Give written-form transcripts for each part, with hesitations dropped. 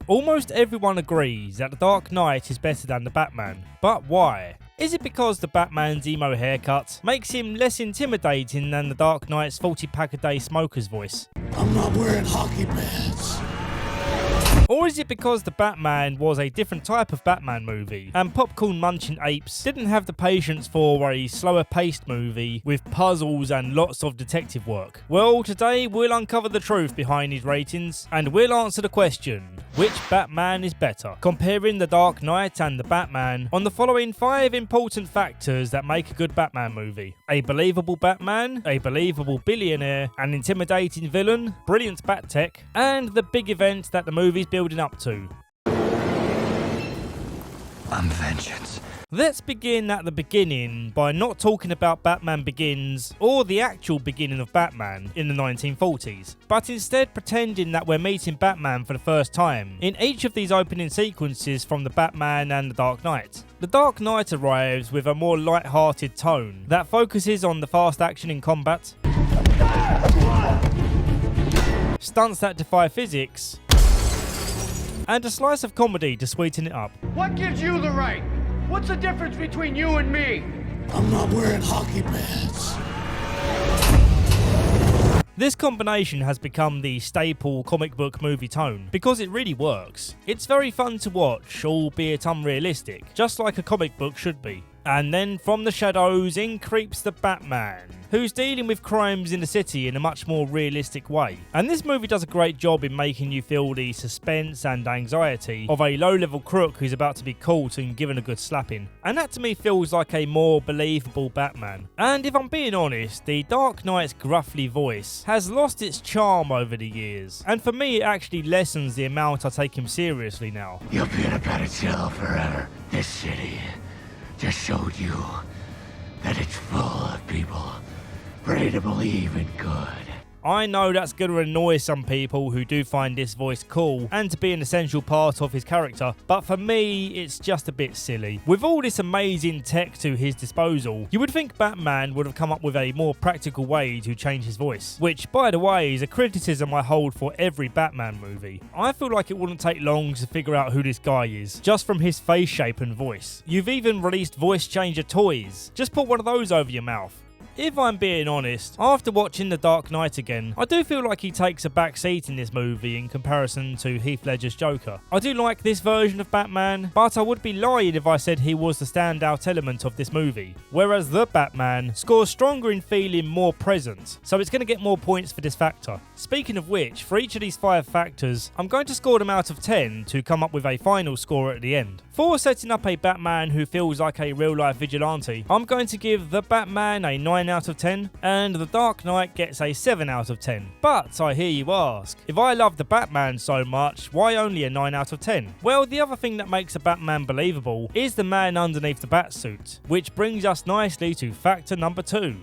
Almost everyone agrees that The Dark Knight is better than the Batman, but why? Is it because the Batman's emo haircut makes him less intimidating than the Dark Knight's 40-pack-a-day smoker's voice? I'm not wearing hockey pads. Or is it because the Batman was a different type of Batman movie, and popcorn munching apes didn't have the patience for a slower paced movie with puzzles and lots of detective work? Well, today we'll uncover the truth behind these ratings, and we'll answer the question, which Batman is better? Comparing the Dark Knight and the Batman on the following 5 important factors that make a good Batman movie: a believable Batman, a believable billionaire, an intimidating villain, brilliant bat tech, and the big event that the movie's building up to. I'm vengeance. Let's begin at the beginning by not talking about Batman Begins or the actual beginning of Batman in the 1940s, but instead pretending that we're meeting Batman for the first time in each of these opening sequences from the Batman and the Dark Knight. The Dark Knight arrives with a more light-hearted tone that focuses on the fast action in combat, stunts that defy physics, and a slice of comedy to sweeten it up. What gives you the right? What's the difference between you and me? I'm not wearing hockey pads. This combination has become the staple comic book movie tone because it really works. It's very fun to watch, albeit unrealistic, just like a comic book should be. And then from the shadows in creeps the Batman, who's dealing with crimes in the city in a much more realistic way. And this movie does a great job in making you feel the suspense and anxiety of a low-level crook who's about to be caught and given a good slapping. And that to me feels like a more believable Batman. And if I'm being honest, the Dark Knight's gruffly voice has lost its charm over the years. And for me, it actually lessens the amount I take him seriously now. You'll be in a padded cell forever. This city just showed you that it's full of people ready to believe in good. I know that's going to annoy some people who do find this voice cool and to be an essential part of his character, but for me, it's just a bit silly. With all this amazing tech to his disposal, you would think Batman would have come up with a more practical way to change his voice, which, by the way, is a criticism I hold for every Batman movie. I feel like it wouldn't take long to figure out who this guy is, just from his face shape and voice. You've even released voice changer toys. Just put one of those over your mouth. If I'm being honest, after watching The Dark Knight again, I do feel like he takes a back seat in this movie in comparison to Heath Ledger's Joker. I do like this version of Batman, but I would be lying if I said he was the standout element of this movie. Whereas the Batman scores stronger in feeling more present, so it's going to get more points for this factor. Speaking of which, for each of these 5 factors, I'm going to score them out of 10 to come up with a final score at the end. For setting up a Batman who feels like a real-life vigilante, I'm going to give the Batman a 9 out of 10, and The Dark Knight gets a 7 out of 10. But I hear you ask, if I love the Batman so much, why only a 9 out of 10? Well, the other thing that makes a Batman believable is the man underneath the Batsuit, which brings us nicely to factor number 2.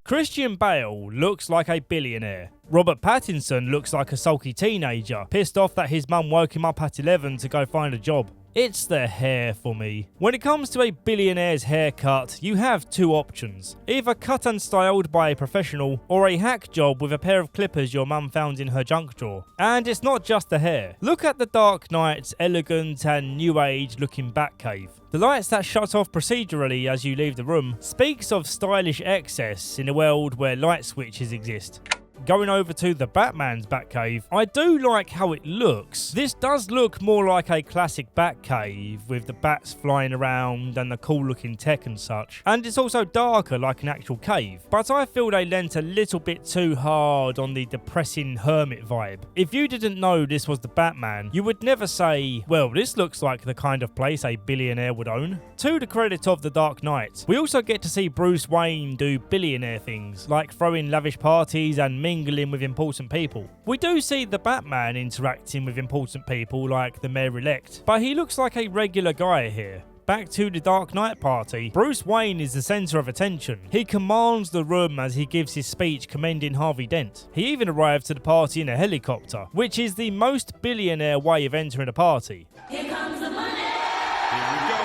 Christian Bale looks like a billionaire. Robert Pattinson looks like a sulky teenager, pissed off that his mum woke him up at 11 to go find a job. It's the hair for me. When it comes to a billionaire's haircut, you have 2 options. Either cut and styled by a professional, or a hack job with a pair of clippers your mum found in her junk drawer. And it's not just the hair. Look at the Dark Knight's elegant and new age looking Batcave. The lights that shut off procedurally as you leave the room speaks of stylish excess in a world where light switches exist. Going over to the Batman's Batcave, I do like how it looks. This does look more like a classic Batcave, with the bats flying around and the cool looking tech and such. And it's also darker like an actual cave. But I feel they lent a little bit too hard on the depressing hermit vibe. If you didn't know this was the Batman, you would never say, well, this looks like the kind of place a billionaire would own. To the credit of The Dark Knight, we also get to see Bruce Wayne do billionaire things, like throwing lavish parties and mingling with important people. We do see the Batman interacting with important people like the mayor-elect, but he looks like a regular guy here. Back to the Dark Knight party, Bruce Wayne is the centre of attention. He commands the room as he gives his speech commending Harvey Dent. He even arrived to the party in a helicopter, which is the most billionaire way of entering a party. Here comes the money! Here we go.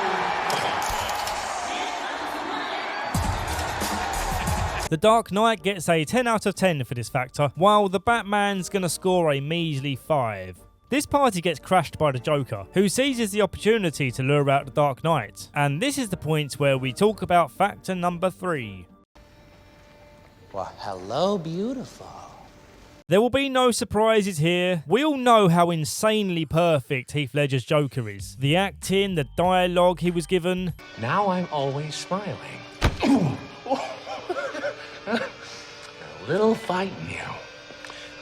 The Dark Knight gets a 10 out of 10 for this factor, while the Batman's gonna score a measly 5. This party gets crashed by the Joker, who seizes the opportunity to lure out the Dark Knight, and this is the point where we talk about factor number 3. Well, hello, beautiful. There will be no surprises here. We all know how insanely perfect Heath Ledger's Joker is. The acting, the dialogue he was given. Now I'm always smiling. A little fight in you.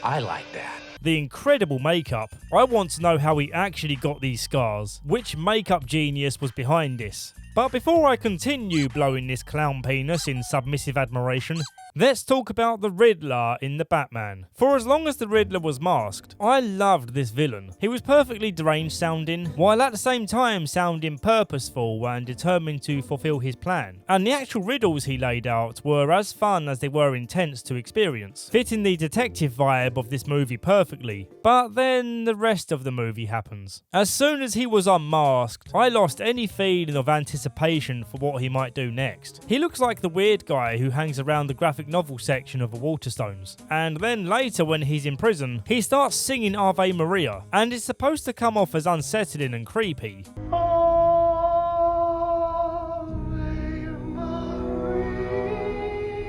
I like that. The incredible makeup. I want to know how he actually got these scars. Which makeup genius was behind this? But before I continue blowing this clown penis in submissive admiration, let's talk about the Riddler in the Batman. For as long as the Riddler was masked, I loved this villain. He was perfectly deranged sounding, while at the same time sounding purposeful and determined to fulfill his plan. And the actual riddles he laid out were as fun as they were intense to experience, fitting the detective vibe of this movie perfectly. But then the rest of the movie happens. As soon as he was unmasked, I lost any feeling of anticipation for what he might do next. He looks like the weird guy who hangs around the graphic novel section of the Waterstones. And then later when he's in prison, he starts singing Ave Maria, and it's supposed to come off as unsettling and creepy.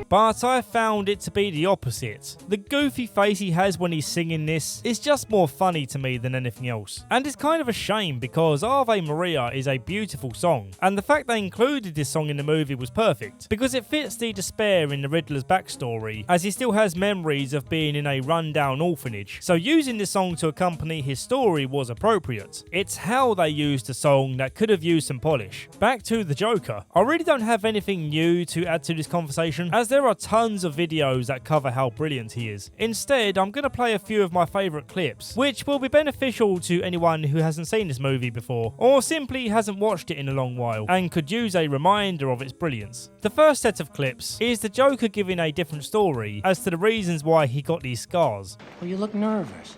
But I found it to be the opposite. The goofy face he has when he's singing this is just more funny to me than anything else. And it's kind of a shame because Ave Maria is a beautiful song, and the fact they included this song in the movie was perfect, because it fits the despair in the Riddler's backstory, as he still has memories of being in a rundown orphanage. So using this song to accompany his story was appropriate. It's how they used the song that could have used some polish. Back to the Joker. I really don't have anything new to add to this conversation, as there are tons of videos that cover how brilliant he is. Instead, I'm going to play a few of my favourite clips, which will be beneficial to anyone who hasn't seen this movie before, or simply hasn't watched it in a long while, and could use a reminder of its brilliance. The first set of clips is the Joker giving a different story as to the reasons why he got these scars. Well, you look nervous.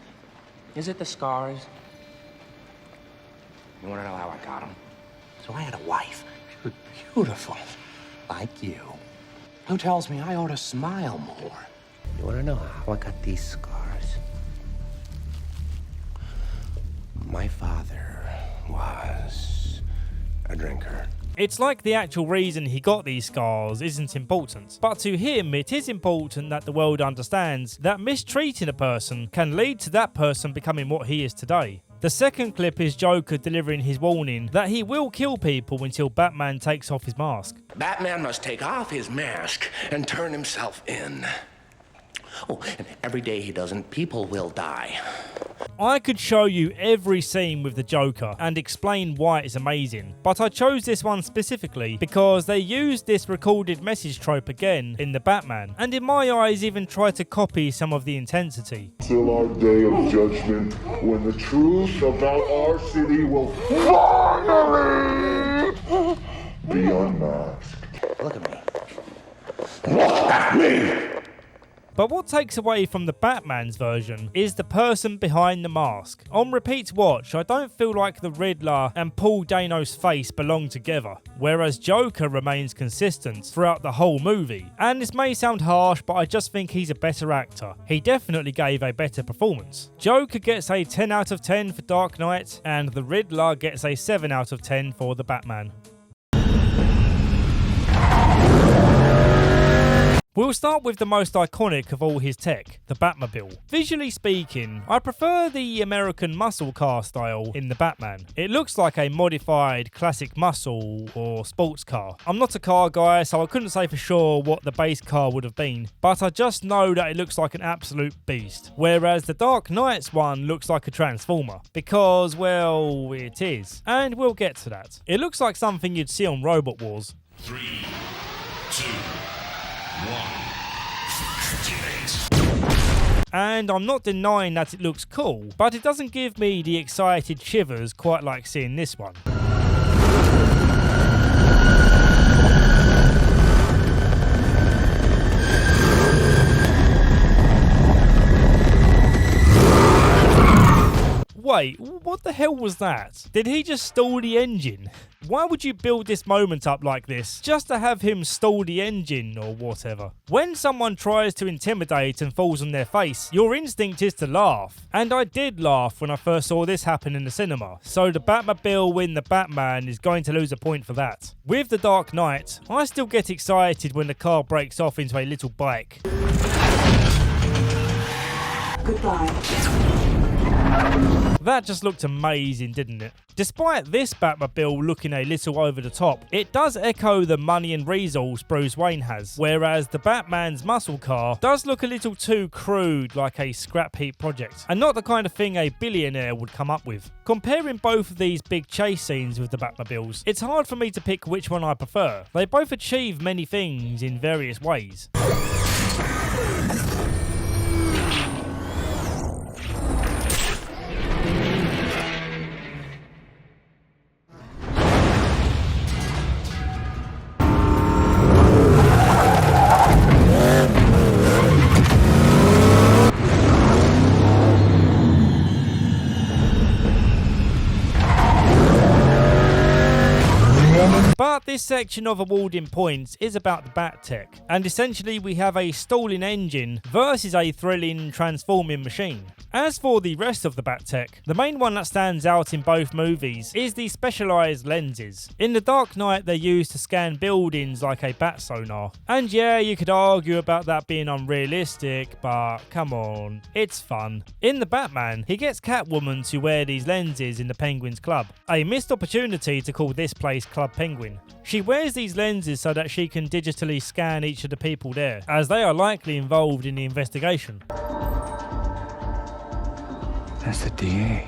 Is it the scars? You want to know how I got them? So I had a wife. She was beautiful. Like you. Who tells me I ought to smile more? You want to know how I got these scars? My father was a drinker. It's like the actual reason he got these scars isn't important, but to him it is important that the world understands that mistreating a person can lead to that person becoming what he is today. The second clip is Joker delivering his warning that he will kill people until Batman takes off his mask. Batman must take off his mask and turn himself in. Oh, and every day he doesn't, people will die. I could show you every scene with the Joker and explain why it's amazing, but I chose this one specifically because they used this recorded message trope again in the Batman, and in my eyes even tried to copy some of the intensity. Till our day of judgment, when the truth about our city will finally be unmasked. Look at me. Look at me! But what takes away from the Batman's version is the person behind the mask. On repeat watch, I don't feel like the Riddler and Paul Dano's face belong together, whereas Joker remains consistent throughout the whole movie. And this may sound harsh, but I just think he's a better actor. He definitely gave a better performance. Joker gets a 10 out of 10 for Dark Knight, and the Riddler gets a 7 out of 10 for the Batman. We'll start with the most iconic of all his tech, the Batmobile. Visually speaking, I prefer the American muscle car style in the Batman. It looks like a modified classic muscle or sports car. I'm not a car guy, so I couldn't say for sure what the base car would have been, but I just know that it looks like an absolute beast. Whereas the Dark Knight's one looks like a transformer, because, well, it is. And we'll get to that. It looks like something you'd see on Robot Wars. 3, 2, 1. And I'm not denying that it looks cool, but it doesn't give me the excited shivers quite like seeing this one. Wait, what the hell was that? Did he just stall the engine? Why would you build this moment up like this, just to have him stall the engine or whatever? When someone tries to intimidate and falls on their face, your instinct is to laugh. And I did laugh when I first saw this happen in the cinema, so the Batmobile win the Batman is going to lose a point for that. With The Dark Knight, I still get excited when the car breaks off into a little bike. Goodbye. That just looked amazing, didn't it? Despite this Batmobile looking a little over the top, it does echo the money and resource Bruce Wayne has, whereas the Batman's muscle car does look a little too crude, like a scrap heap project, and not the kind of thing a billionaire would come up with. Comparing both of these big chase scenes with the Batmobiles, it's hard for me to pick which one I prefer. They both achieve many things in various ways. But this section of awarding points is about the Bat Tech, and essentially we have a stalling engine versus a thrilling transforming machine. As for the rest of the Bat Tech, the main one that stands out in both movies is the specialised lenses. In The Dark Knight they're used to scan buildings like a bat sonar, and yeah, you could argue about that being unrealistic, but come on, it's fun. In The Batman, he gets Catwoman to wear these lenses in the Penguin's Club, a missed opportunity to call this place Club Penguin. She wears these lenses so that she can digitally scan each of the people there, as they are likely involved in the investigation. That's the DA,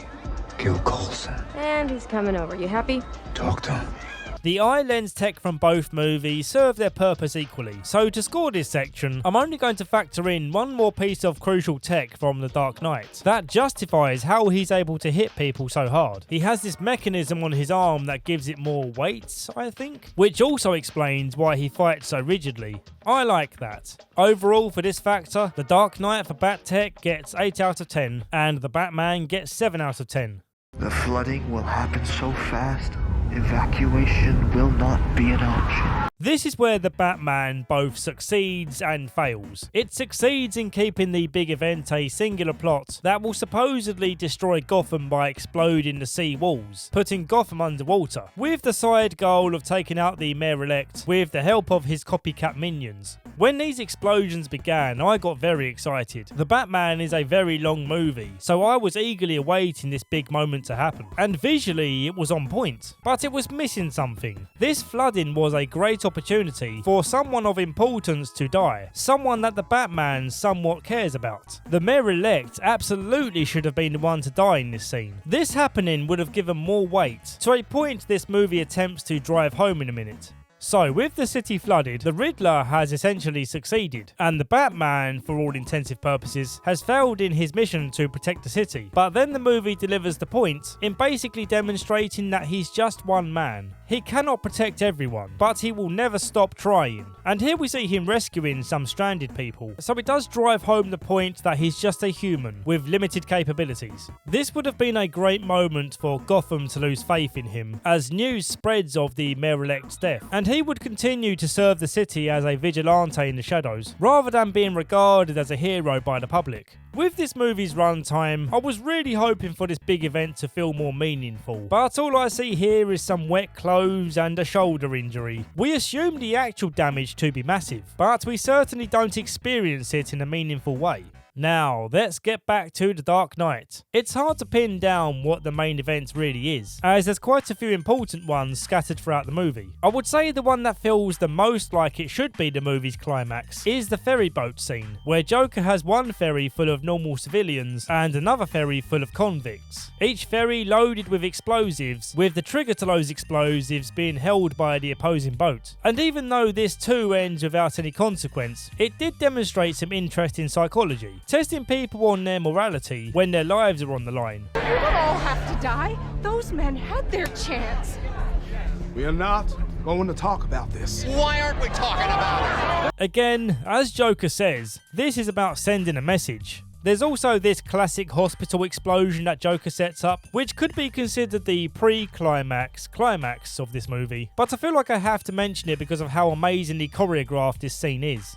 Gil Coulson. And he's coming over. You happy? Talk to him. The eye lens tech from both movies serve their purpose equally, so to score this section, I'm only going to factor in one more piece of crucial tech from The Dark Knight. That justifies how he's able to hit people so hard. He has this mechanism on his arm that gives it more weight, I think, which also explains why he fights so rigidly. I like that. Overall, for this factor, The Dark Knight for Bat Tech gets 8 out of 10, and The Batman gets 7 out of 10. The flooding will happen so fast, evacuation will not be an option. This is where the Batman both succeeds and fails. It succeeds in keeping the big event a singular plot that will supposedly destroy Gotham by exploding the sea walls, putting Gotham underwater, with the side goal of taking out the mayor-elect with the help of his copycat minions. When these explosions began, I got very excited. The Batman is a very long movie, so I was eagerly awaiting this big moment to happen. And visually, it was on point, but it was missing something. This flooding was a great opportunity for someone of importance to die, someone that the Batman somewhat cares about. The mayor-elect absolutely should have been the one to die in this scene. This happening would have given more weight, to a point this movie attempts to drive home in a minute. So, with the city flooded, the Riddler has essentially succeeded, and the Batman, for all intensive purposes, has failed in his mission to protect the city. But then the movie delivers the point in basically demonstrating that he's just one man. He cannot protect everyone, but he will never stop trying. And here we see him rescuing some stranded people, so it does drive home the point that he's just a human with limited capabilities. This would have been a great moment for Gotham to lose faith in him, as news spreads of the mayor-elect's death, and he would continue to serve the city as a vigilante in the shadows, rather than being regarded as a hero by the public. With this movie's runtime, I was really hoping for this big event to feel more meaningful, but all I see here is some wet clothes and a shoulder injury. We assume the actual damage to be massive, but we certainly don't experience it in a meaningful way. Now, let's get back to The Dark Knight. It's hard to pin down what the main event really is, as there's quite a few important ones scattered throughout the movie. I would say the one that feels the most like it should be the movie's climax is the ferry boat scene, where Joker has one ferry full of normal civilians and another ferry full of convicts. Each ferry loaded with explosives, with the trigger to those explosives being held by the opposing boat. And even though this too ends without any consequence, it did demonstrate some interesting psychology, testing people on their morality when their lives are on the line. You don't all have to die. Those men had their chance. We are not going to talk about this. Why aren't we talking about it? Again, as Joker says, this is about sending a message. There's also this classic hospital explosion that Joker sets up, which could be considered the pre-climax of this movie, but I feel like I have to mention it because of how amazingly choreographed this scene is.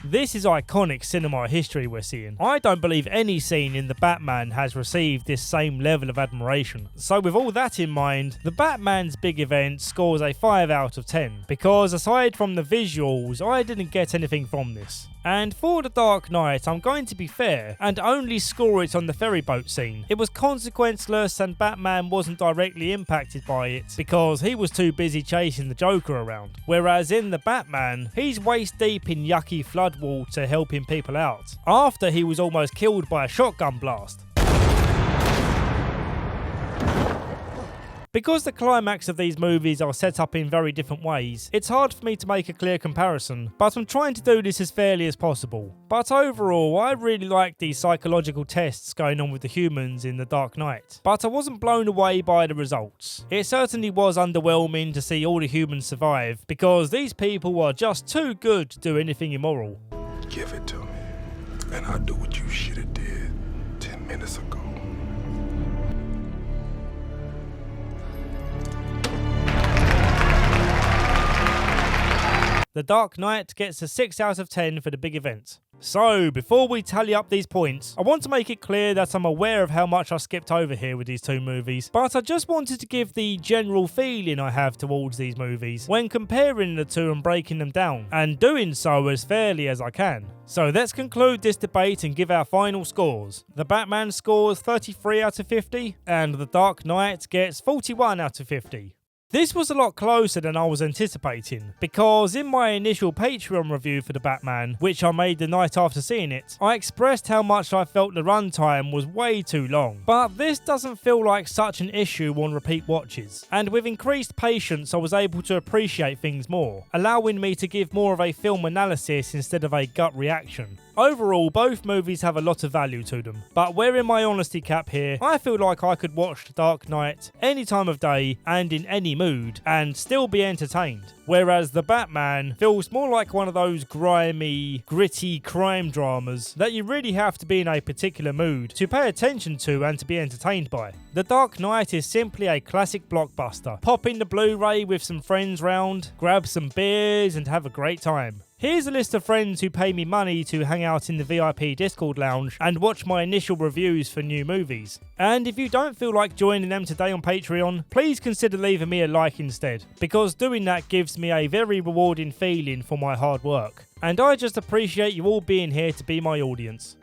This is iconic cinema history we're seeing. I don't believe any scene in The Batman has received this same level of admiration. So with all that in mind, The Batman's big event scores a 5 out of 10, because aside from the visuals, I didn't get anything from this. And for The Dark Knight, I'm going to be fair and only score it on the ferry boat scene. It was consequenceless and Batman wasn't directly impacted by it because he was too busy chasing the Joker around. Whereas in The Batman, he's waist deep in yucky floodwater helping people out, after he was almost killed by a shotgun blast. Because the climax of these movies are set up in very different ways, it's hard for me to make a clear comparison, but I'm trying to do this as fairly as possible. But overall, I really like the psychological tests going on with the humans in The Dark Knight, but I wasn't blown away by the results. It certainly was underwhelming to see all the humans survive, because these people are just too good to do anything immoral. Give it to me, and I'll do what you should have did 10 minutes ago. The Dark Knight gets a 6 out of 10 for the big event. So, before we tally up these points, I want to make it clear that I'm aware of how much I skipped over here with these two movies, but I just wanted to give the general feeling I have towards these movies when comparing the two and breaking them down, and doing so as fairly as I can. So let's conclude this debate and give our final scores. The Batman scores 33 out of 50, and The Dark Knight gets 41 out of 50. This was a lot closer than I was anticipating, because in my initial Patreon review for The Batman, which I made the night after seeing it, I expressed how much I felt the runtime was way too long. But this doesn't feel like such an issue on repeat watches, and with increased patience I was able to appreciate things more, allowing me to give more of a film analysis instead of a gut reaction. Overall, both movies have a lot of value to them, but wearing my honesty cap here, I feel like I could watch The Dark Knight any time of day and in any mood and still be entertained. Whereas The Batman feels more like one of those grimy, gritty crime dramas that you really have to be in a particular mood to pay attention to and to be entertained by. The Dark Knight is simply a classic blockbuster. Pop in the Blu-ray with some friends round, grab some beers and have a great time. Here's a list of friends who pay me money to hang out in the VIP Discord lounge and watch my initial reviews for new movies. And if you don't feel like joining them today on Patreon, please consider leaving me a like instead, because doing that gives me a very rewarding feeling for my hard work. And I just appreciate you all being here to be my audience.